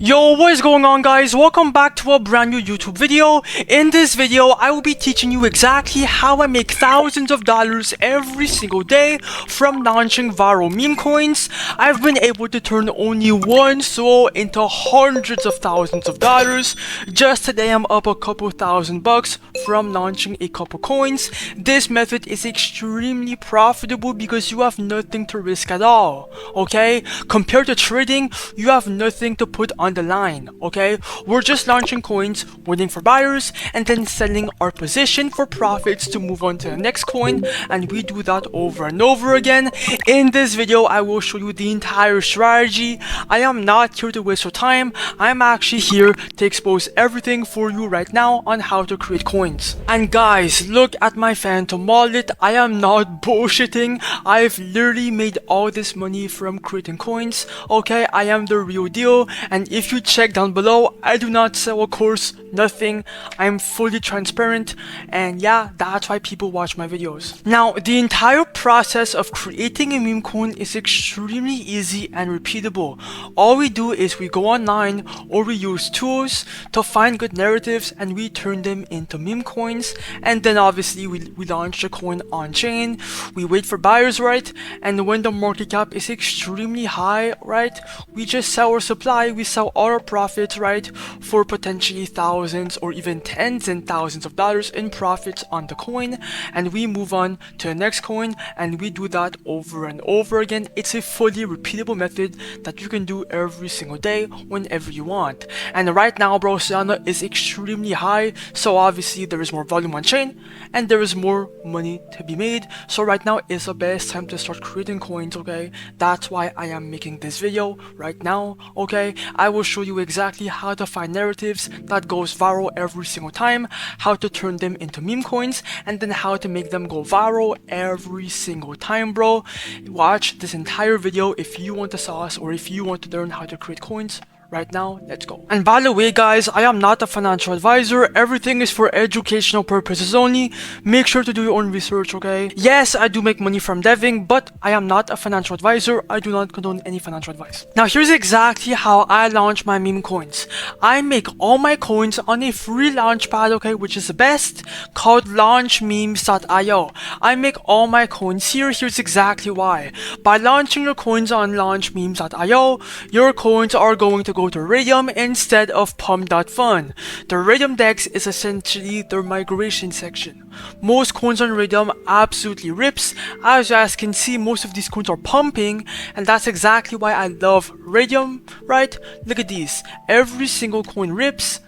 Yo, what is going on, guys? Welcome back to a brand new YouTube video. In this video, I will be teaching you exactly how I make thousands of dollars every single day from launching viral meme coins. I've been able to turn only one soul into hundreds of thousands of dollars. Just today, I'm up a couple $1,000 from launching a couple coins. This method is extremely profitable because you have nothing to risk at all, okay? Compared to trading, you have nothing to put on the line, okay? We're just launching coins, waiting for buyers, and then selling our position for profits to move on to the next coin, and we do that over and over again. In this video, I will show you the entire strategy. I am not here to waste your time. I'm actually here to expose everything for you right now on how to create coins. And guys, look at my Phantom wallet. I am not bullshitting. I've literally made all this money from creating coins, okay? I am the real deal, and if you check down below, I do not sell a course, nothing. I'm fully transparent, and yeah, that's why people watch my videos. Now, the entire process of creating a meme coin is extremely easy and repeatable. All we do is we go online or we use tools to find good narratives and we turn them into meme coins, and then obviously we launch the coin on chain. We wait for buyers, right? And when the market cap is extremely high, right, we just sell our supply, we sell all our profits, right, for potentially thousands or even tens and thousands of dollars in profits on the coin, and we move on to the next coin, and we do that over and over again. It's a fully repeatable method that you can do every single day whenever you want. And right now, bro, Solana is extremely high, so obviously there is more volume on chain and there is more money to be made. So right now is the best time to start creating coins, okay? That's why I am making this video right now, okay? I will show you exactly how to find narratives that goes viral every single time, how to turn them into meme coins, and then how to make them go viral every single time, bro. Watch this entire video if you want the sauce or if you want to learn how to create coins. Right now, let's go. And by the way, guys, I am not a financial advisor. Everything is for educational purposes only. Make sure to do your own research, okay? Yes, I do make money from deving, but I am not a financial advisor. I do not condone any financial advice. Now, here's exactly how I launch my meme coins. I make all my coins on a free launchpad, okay, which is the best, called launchmemes.io. I make all my coins here. Here's exactly why. By launching your coins on launchmemes.io, your coins are going to go to Raydium instead of Pump.Fun. The Raydium DEX is essentially their migration section. Most coins on Raydium absolutely rips. As you guys can see, most of these coins are pumping, and that's exactly why I love Raydium, right? Look at these. Every single coin rips.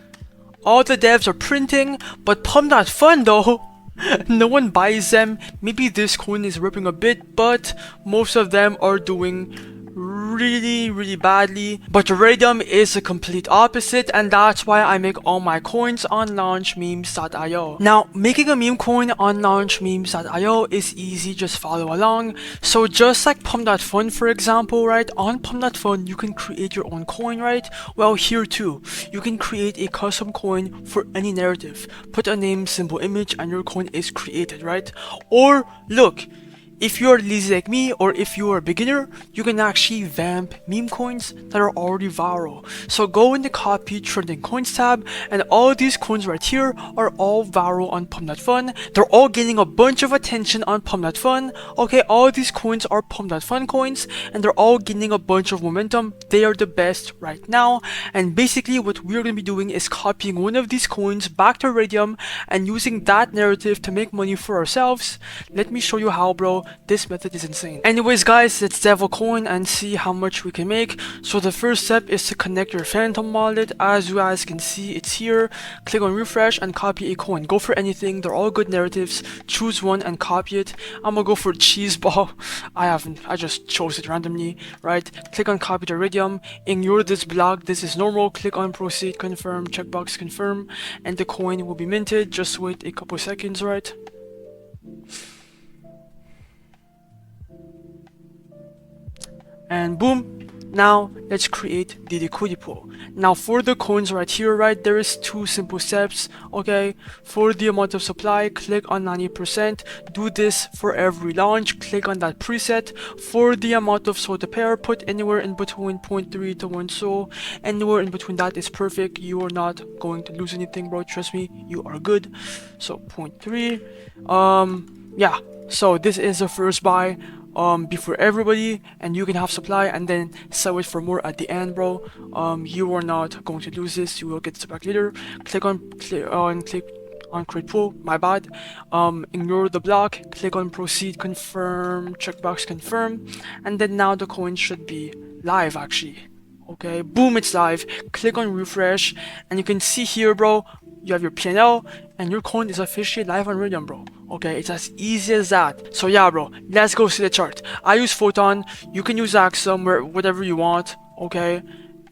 All the devs are printing, but Pump.Fun though, no one buys them. Maybe this coin is ripping a bit, but most of them are doing really badly. But Raydium is the complete opposite, and that's why I make all my coins on launchmemes.io. Now, making a meme coin on launchmemes.io is easy, just follow along. So just like Pump.Fun, for example, right, on Pump.Fun you can create your own coin, right? Well, here too, you can create a custom coin for any narrative. Put a name, symbol, image, and your coin is created, right? Or look, if you are lazy like me, or if you are a beginner, you can actually vamp meme coins that are already viral. So go in the copy trending coins tab, and all these coins right here are all viral on Pump.Fun. They're all getting a bunch of attention on Pump.Fun. Okay, all these coins are Pump.Fun coins, and they're all getting a bunch of momentum. They are the best right now. And basically what we're going to be doing is copying one of these coins back to Raydium and using that narrative to make money for ourselves. Let me show you how, bro. This method is insane. Anyways, guys, let's dev a coin and see how much we can make. So the first step is to connect your Phantom wallet. As you guys can see, it's here. Click on refresh and copy a coin. Go for anything. They're all good narratives. Choose one and copy it. I'm gonna go for cheese ball. I just chose it randomly, right? Click on copy to Raydium. Ignore this block. This is normal. Click on proceed, confirm, checkbox confirm, and the coin will be minted. Just wait a couple seconds, right? And boom, Now let's create the liquidity pool. Now for the coins right here, right, there is two simple steps. Okay, for the amount of supply, click on 90%. Do this for every launch. Click on that preset. For the amount of SOL to pair, put anywhere in between 0.3 to 1 SOL. Anywhere in between that is perfect. You are not going to lose anything, bro. Trust me, you are good. So 0.3. Yeah. So this is the first buy before everybody, and you can have supply and then sell it for more at the end, bro. You are not going to lose this. You will get this back later. Click on create pool, my bad. Ignore the block, click on proceed, confirm, checkbox confirm, and then now the coin should be live actually. Okay, boom, it's live. Click on refresh, and you can see here, bro, you have your PNL, and your coin is officially live on Raydium, bro. Okay, it's as easy as that. So yeah, bro, let's go see the chart. I use Photon, you can use Axum, whatever you want, okay?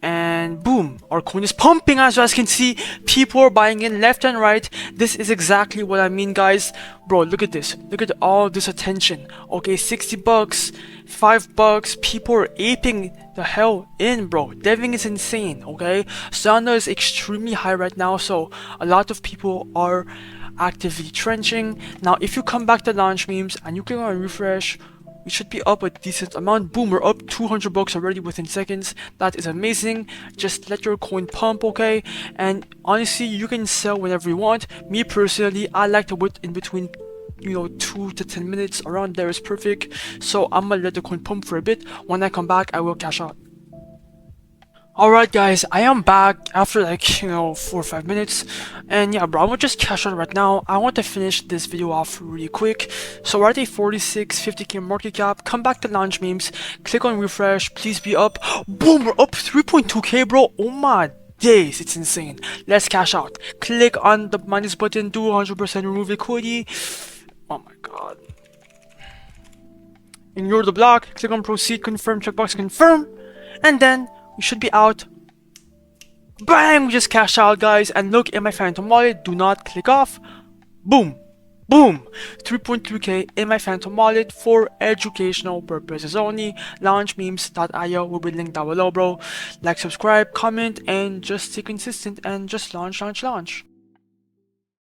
And boom, our coin is pumping. As you guys can see, people are buying in left and right. This is exactly what I mean, guys. Bro, look at this. Look at all this attention. Okay, 60 bucks, $5. People are aping the hell in, bro. Deving is insane, okay? Solana is extremely high right now, so a lot of people are actively trenching. Now, if you come back to launch memes and you click on refresh, we should be up a decent amount. Boom, we're up 200 bucks already within seconds. That is amazing. Just let your coin pump, okay? And honestly, you can sell whenever you want. Me personally, I like to wait in between 2 to 10 minutes. Around there is perfect. So I'm gonna let the coin pump for a bit. When I come back, I will cash out. Alright guys, I am back after 4 or 5 minutes, and yeah bro, I'm gonna just cash out right now. I want to finish this video off really quick. So we're at a 50k market cap. Come back to launch memes, click on refresh, please be up. Boom, we're up 3.2k, bro. Oh my days, it's insane. Let's cash out. Click on the minus button, do 100% remove liquidity. Oh my god. Ignore the block, click on proceed, confirm, checkbox confirm, and then we should be out. Bang! We just cashed out, guys. And look in my Phantom wallet. Do not click off. Boom. Boom. 3.3k in my Phantom wallet for educational purposes only. Launchmemes.io will be linked down below, bro. Like, subscribe, comment, and just stay consistent and just launch.